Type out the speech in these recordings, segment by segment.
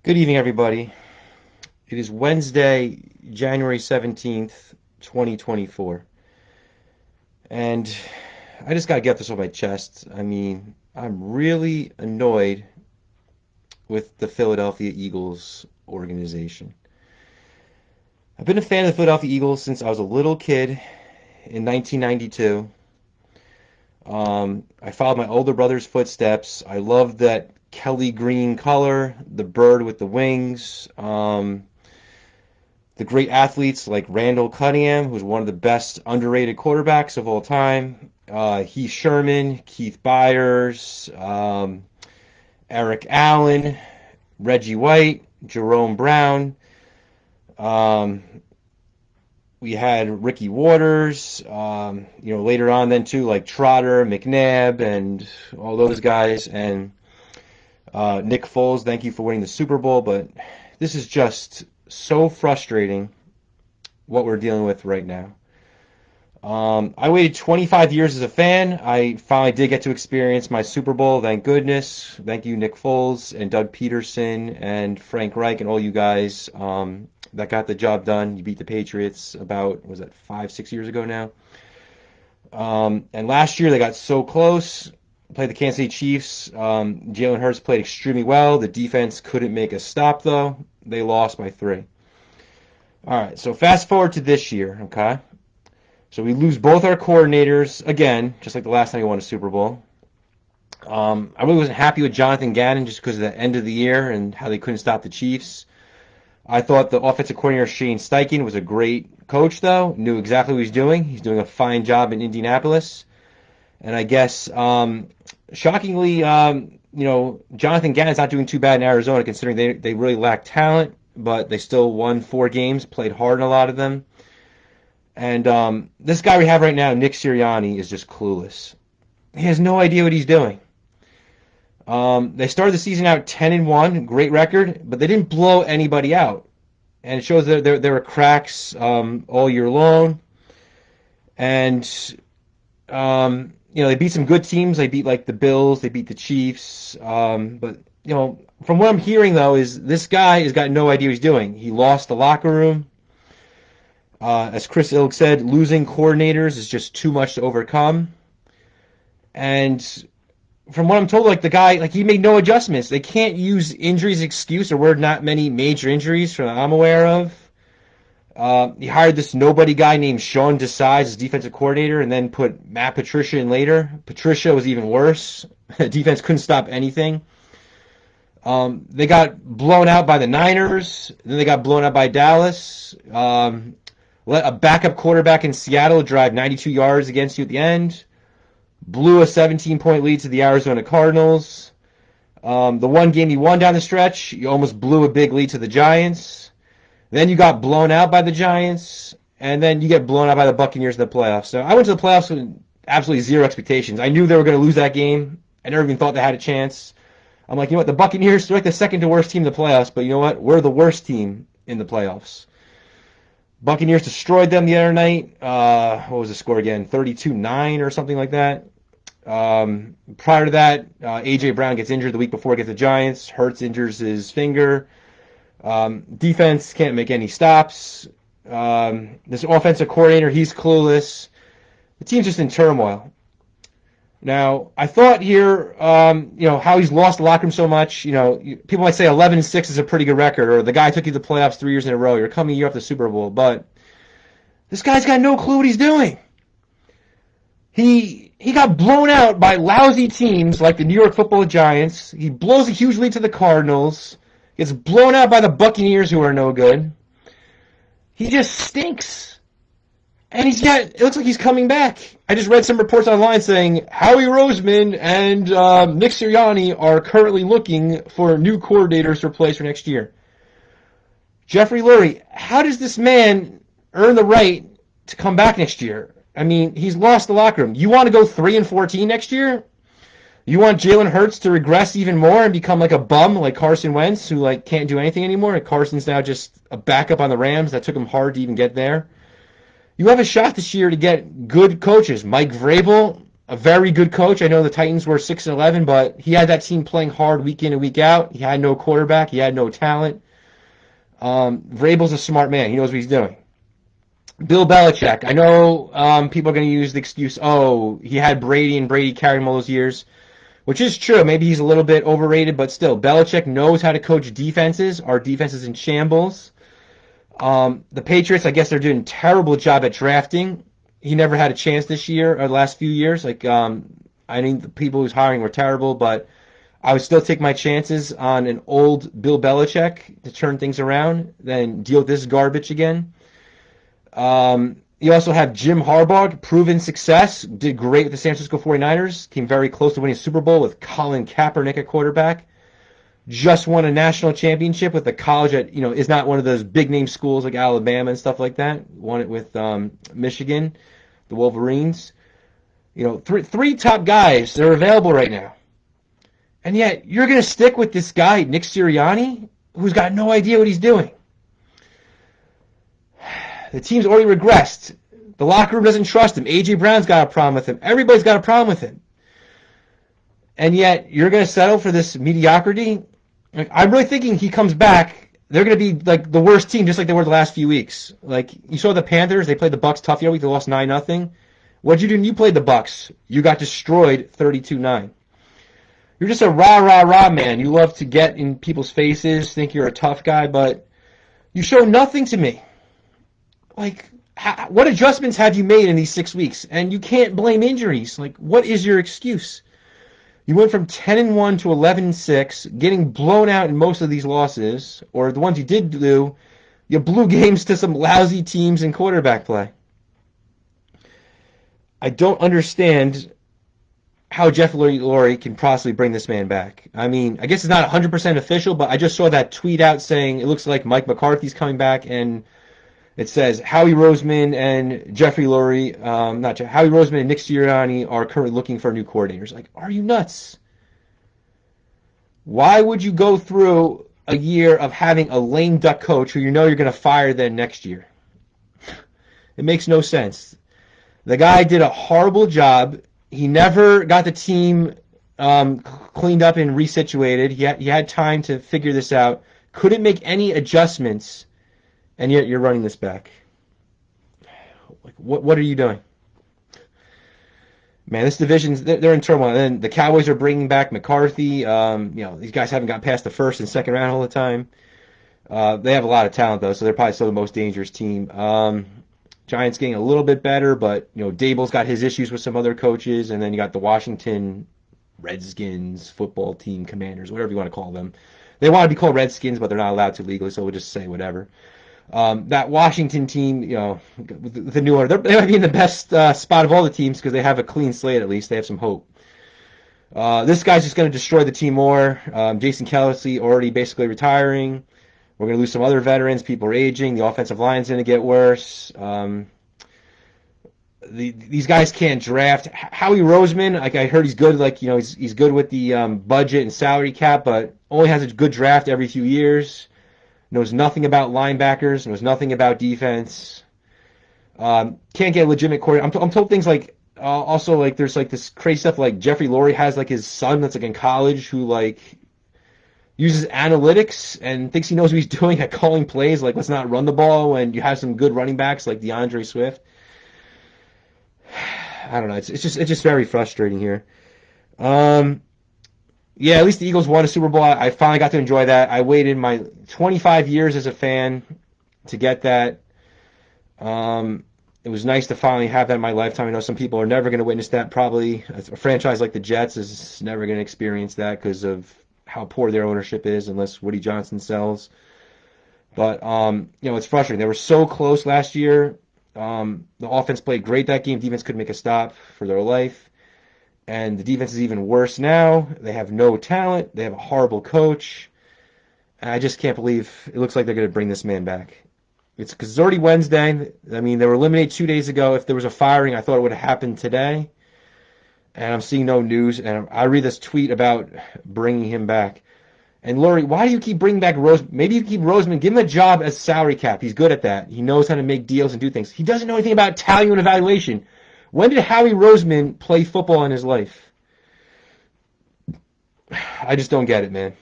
Good evening, everybody. It is Wednesday, January 17th, 2024. And I just got to get this off my chest. I'm really annoyed with the Philadelphia Eagles organization. I've been a fan of the Philadelphia Eagles since I was a little kid in 1992. I followed my older brother's footsteps. I love that Kelly green color, the bird with the wings. The great athletes like Randall Cunningham, who's one of the best underrated quarterbacks of all time. Heath Sherman, Keith Byers, Eric Allen, Reggie White, Jerome Brown. Um, we had Ricky Waters. Later on then too, like Trotter, McNabb, and all those guys. And Nick Foles, thank you for winning the Super Bowl. But this is just so frustrating what we're dealing with right now. I waited 25 years as a fan. I finally did get to experience my Super Bowl. Thank goodness. Thank you, Nick Foles and Doug Peterson and Frank Reich and all you guys that got the job done. You beat the Patriots about, was that 5, 6 years ago now? And last year they got so close. Played the Kansas City Chiefs. Jalen Hurts played extremely well. The defense couldn't make a stop, though. They lost by 3. All right, so fast forward to this year, okay? So we lose both our coordinators again, just like the last time we won a Super Bowl. I really wasn't happy with Jonathan Gannon just because of the end of the year and how they couldn't stop the Chiefs. I thought the offensive coordinator Shane Steichen was a great coach, though. Knew exactly what he was doing. He's doing a fine job in Indianapolis. And I guess, shockingly, Jonathan Gannon's not doing too bad in Arizona considering they really lack talent, but they still won 4 games, played hard in a lot of them. And this guy we have right now, Nick Sirianni, is just clueless. He has no idea what he's doing. They started the season out 10-1, great record, but they didn't blow anybody out. And it shows that there were cracks all year long. And they beat some good teams. They beat like the Bills. They beat the Chiefs. But from what I'm hearing though, is this guy has got no idea what he's doing. He lost the locker room. As Chris Ilg said, losing coordinators is just too much to overcome. And from what I'm told, like the guy, like he made no adjustments. They can't use injuries as excuse. There were not many major injuries from that I'm aware of. He hired this nobody guy named Sean Desai as defensive coordinator and then put Matt Patricia in later. Patricia was even worse. The defense couldn't stop anything. They got blown out by the Niners. Then they got blown out by Dallas. Let a backup quarterback in Seattle drive 92 yards against you at the end. Blew a 17-point lead to the Arizona Cardinals. The one game you won down the stretch, you almost blew a big lead to the Giants. Then you got blown out by the Giants, and then you get blown out by the Buccaneers in the playoffs. So I went to the playoffs with absolutely zero expectations. I knew they were going to lose that game. I never even thought they had a chance. I'm like, you know what, the Buccaneers, they're like the second to worst team in the playoffs, but you know what? We're the worst team in the playoffs. Buccaneers destroyed them the other night. What was the score again? 32-9 or something like that. Prior to that, A.J. Brown gets injured the week before against the Giants. Hurts injures his finger. Defense can't make any stops. This offensive coordinator, he's clueless. The team's just in turmoil. Now, I thought here, how he's lost the locker room so much. People might say 11-6 is a pretty good record, or the guy took you to the playoffs 3 years in a row. You're coming year off the Super Bowl, but this guy's got no clue what he's doing. He got blown out by lousy teams like the New York Football Giants. He blows a huge lead to the Cardinals. Gets blown out by the Buccaneers, who are no good. He just stinks. And it looks like he's coming back. I just read some reports online saying Howie Roseman and Nick Sirianni are currently looking for new coordinators to replace for next year. Jeffrey Lurie, how does this man earn the right to come back next year? I mean, he's lost the locker room. You want to go 3-14 next year? You want Jalen Hurts to regress even more and become like a bum like Carson Wentz, who like can't do anything anymore? And Carson's now just a backup on the Rams. That took him hard to even get there. You have a shot this year to get good coaches. Mike Vrabel, a very good coach. I know the Titans were 6-11, but he had that team playing hard week in and week out. He had no quarterback. He had no talent. Vrabel's a smart man. He knows what he's doing. Bill Belichick. I know people are going to use the excuse, oh, he had Brady and Brady carried him all those years, which is true. Maybe he's a little bit overrated, but still, Belichick knows how to coach defenses. Our defense is in shambles. The Patriots, I guess they're doing a terrible job at drafting. He never had a chance this year or the last few years. I think the people who's hiring were terrible, but I would still take my chances on an old Bill Belichick to turn things around than deal with this garbage again. You also have Jim Harbaugh, proven success, did great with the San Francisco 49ers, came very close to winning a Super Bowl with Colin Kaepernick at quarterback. Just won a national championship with a college that is not one of those big name schools like Alabama and stuff like that. Won it with Michigan, the Wolverines. Three top guys that are available right now, and yet you're going to stick with this guy Nick Sirianni, who's got no idea what he's doing. The team's already regressed. The locker room doesn't trust him. A.J. Brown's got a problem with him. Everybody's got a problem with him. And yet you're going to settle for this mediocrity? I'm really thinking he comes back, they're going to be like the worst team, just like they were the last few weeks. Like, you saw the Panthers, they played the Bucks tough the other week, they lost 9-0. What'd you do when you played the Bucks? You got destroyed 32-9. You're just a rah, man. You love to get in people's faces, think you're a tough guy, but you show nothing to me. Like, what adjustments have you made in these 6 weeks? And you can't blame injuries. Like, what is your excuse? You went from 10-1 to 11-6, getting blown out in most of these losses, or the ones you did do, you blew games to some lousy teams in quarterback play. I don't understand how Jeff Lurie can possibly bring this man back. I mean, I guess it's not 100% official, but I just saw that tweet out saying it looks like Mike McCarthy's coming back, and it says Howie Roseman and Jeffrey Lurie, Howie Roseman and Nick Sirianni are currently looking for new coordinators. Like, are you nuts? Why would you go through a year of having a lame duck coach who you know you're going to fire then next year? It makes no sense. The guy did a horrible job. He never got the team cleaned up and resituated. He had time to figure this out. Couldn't make any adjustments. And yet you're running this back. Like, what are you doing? Man, this division's, they're in turmoil. And then the Cowboys are bringing back McCarthy. These guys haven't got past the first and second round all the time. They have a lot of talent, though, so they're probably still the most dangerous team. Giants getting a little bit better, but, Dable's got his issues with some other coaches. And then you got the Washington Redskins football team commanders, whatever you want to call them. They want to be called Redskins, but they're not allowed to legally, so we'll just say whatever. That Washington team, with the new owner, they might be in the best spot of all the teams because they have a clean slate at least. They have some hope. This guy's just going to destroy the team more. Jason Kelce already basically retiring. We're going to lose some other veterans. People are aging. The offensive line's going to get worse. These guys can't draft. Howie Roseman, like I heard he's good. Like he's good with the budget and salary cap, but only has a good draft every few years. Knows nothing about linebackers, knows nothing about defense. Can't get a legitimate coordinator. I'm told things like, also like there's like this crazy stuff like Jeffrey Lurie has like his son that's like in college who like uses analytics and thinks he knows what he's doing at calling plays. Like, let's not run the ball when you have some good running backs like DeAndre Swift. I don't know. It's just very frustrating here. Yeah, at least the Eagles won a Super Bowl. I finally got to enjoy that. I waited my 25 years as a fan to get that. It was nice to finally have that in my lifetime. I know some people are never going to witness that probably. A franchise like the Jets is never going to experience that because of how poor their ownership is unless Woody Johnson sells. But, it's frustrating. They were so close last year. The offense played great that game. Defense couldn't make a stop for their life. And the defense is even worse now. They have no talent. They have a horrible coach. And I just can't believe it looks like they're going to bring this man back. It's because it's already Wednesday. I mean, they were eliminated 2 days ago. If there was a firing, I thought it would have happened today. And I'm seeing no news. And I read this tweet about bringing him back. And Lurie, why do you keep bringing back Roseman? Maybe you keep Roseman. Give him a job as salary cap. He's good at that. He knows how to make deals and do things. He doesn't know anything about talent and evaluation. When did Howie Roseman play football in his life? I just don't get it, man.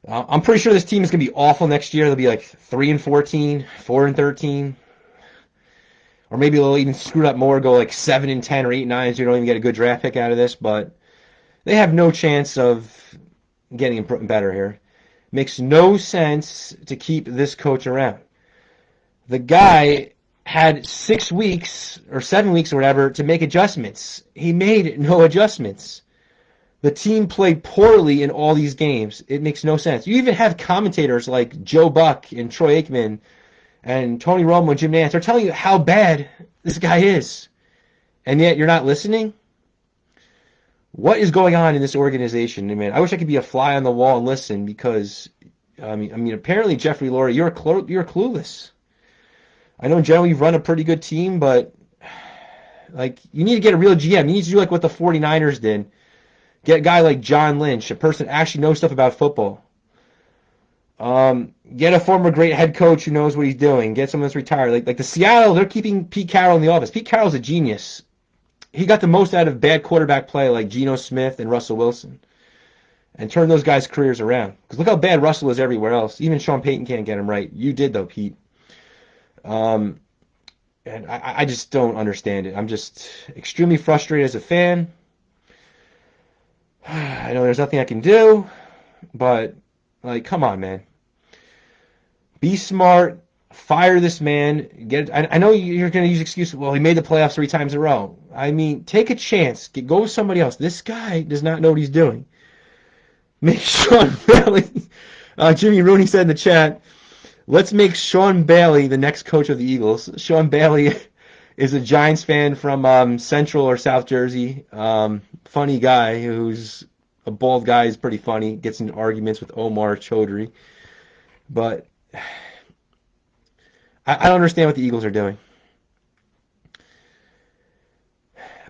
I'm pretty sure this team is going to be awful next year. They'll be like 3-14, 4-13, or maybe they'll even screw it up more, go like 7-10 or 8-9, so you don't even get a good draft pick out of this. But they have no chance of getting better here. Makes no sense to keep this coach around. The guy had 6 weeks or 7 weeks or whatever to make adjustments. He made no adjustments. The team played poorly in all these games. It makes no sense. You even have commentators like Joe Buck and Troy Aikman and Tony Romo and Jim Nantz are telling you how bad this guy is. And yet you're not listening? What is going on in this organization? I mean, I wish I could be a fly on the wall and listen because, I mean, apparently Jeffrey Lurie, you're clueless. I know generally you've run a pretty good team, but like you need to get a real GM. You need to do like what the 49ers did. Get a guy like John Lynch, a person who actually knows stuff about football. Get a former great head coach who knows what he's doing. Get someone that's retired. Like the Seattle, they're keeping Pete Carroll in the office. Pete Carroll's a genius. He got the most out of bad quarterback play like Geno Smith and Russell Wilson and turned those guys' careers around. Because look how bad Russell is everywhere else. Even Sean Payton can't get him right. You did, though, Pete. And I just don't understand it. I'm just extremely frustrated as a fan. I know there's nothing I can do, but, like, come on, man. Be smart. Fire this man. I know you're going to use excuses. Well, he made the playoffs 3 times in a row. I mean, take a chance. Go with somebody else. This guy does not know what he's doing. Make Sean Bailey. Jimmy Rooney said in the chat, let's make Sean Bailey the next coach of the Eagles. Sean Bailey is a Giants fan from Central or South Jersey. Funny guy who's a bald guy. He's pretty funny. Gets into arguments with Omar Chaudhry. But I don't understand what the Eagles are doing.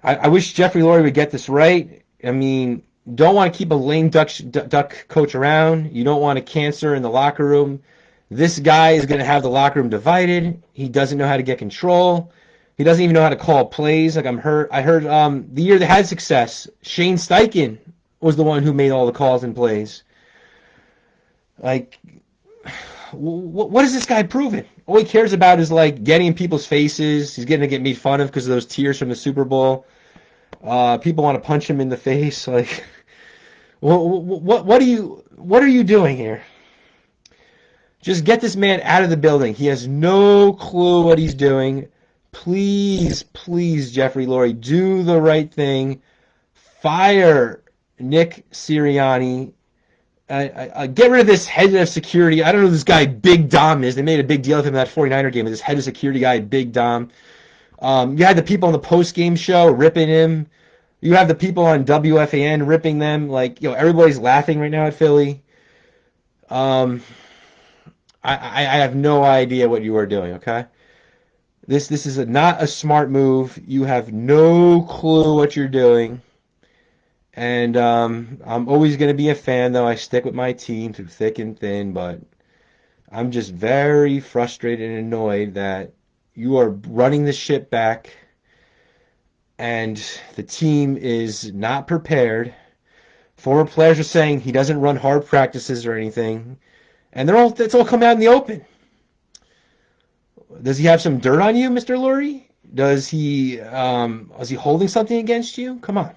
I wish Jeffrey Lurie would get this right. I mean, don't want to keep a lame duck coach around. You don't want a cancer in the locker room. This guy is going to have the locker room divided. He doesn't know how to get control. He doesn't even know how to call plays. Like I heard the year they had success, Shane Steichen was the one who made all the calls and plays. Like, what is this guy proving? All he cares about is like getting in people's faces. He's going to get made fun of because of those tears from the Super Bowl. People want to punch him in the face. Like, what are you doing here? Just get this man out of the building. He has no clue what he's doing. Please, please, Jeffrey Lurie, do the right thing. Fire Nick Sirianni. Get rid of this head of security. I don't know who this guy Big Dom is. They made a big deal of him in that 49er game. This head of security guy, Big Dom. You had the people on the post-game show ripping him. You have the people on WFAN ripping them. Like, everybody's laughing right now at Philly. I have no idea what you are doing, okay? This is not a smart move. You have no clue what you're doing. And I'm always going to be a fan, though. I stick with my team through thick and thin, but I'm just very frustrated and annoyed that you are running the ship back and the team is not prepared. Former players are saying he doesn't run hard practices or anything, and it's all come out in the open. Does he have some dirt on you, Mr. Lurie? Is he holding something against you? Come on.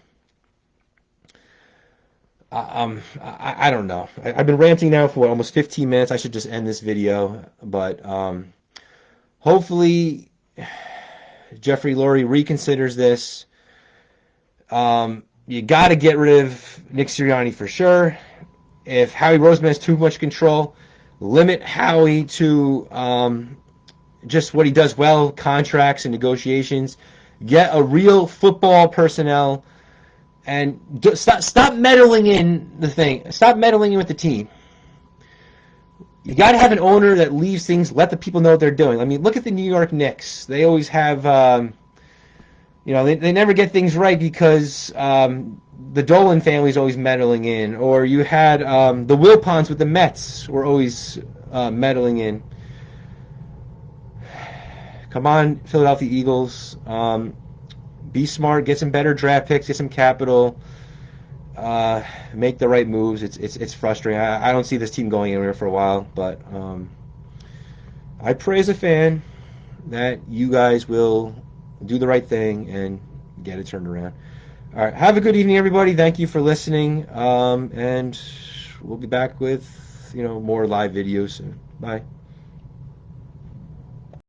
I don't know. I've been ranting now for almost 15 minutes. I should just end this video, but hopefully Jeffrey Lurie reconsiders this. You got to get rid of Nick Sirianni for sure. If Howie Roseman has too much control, limit Howie to just what he does well, contracts and negotiations. Get a real football personnel and stop meddling in the thing. Stop meddling in with the team. You got to have an owner that leaves things, let the people know what they're doing. I mean, look at the New York Knicks. They always have, they never get things right because the Dolan family's always meddling in. Or you had the Wilpons with the Mets were always meddling in. Come on, Philadelphia Eagles. Be smart, get some better draft picks, get some capital, make the right moves. It's frustrating. I don't see this team going anywhere for a while, but I pray as a fan that you guys will do the right thing and get it turned around. All right, have a good evening, everybody. Thank you for listening, and we'll be back with more live videos soon. Bye.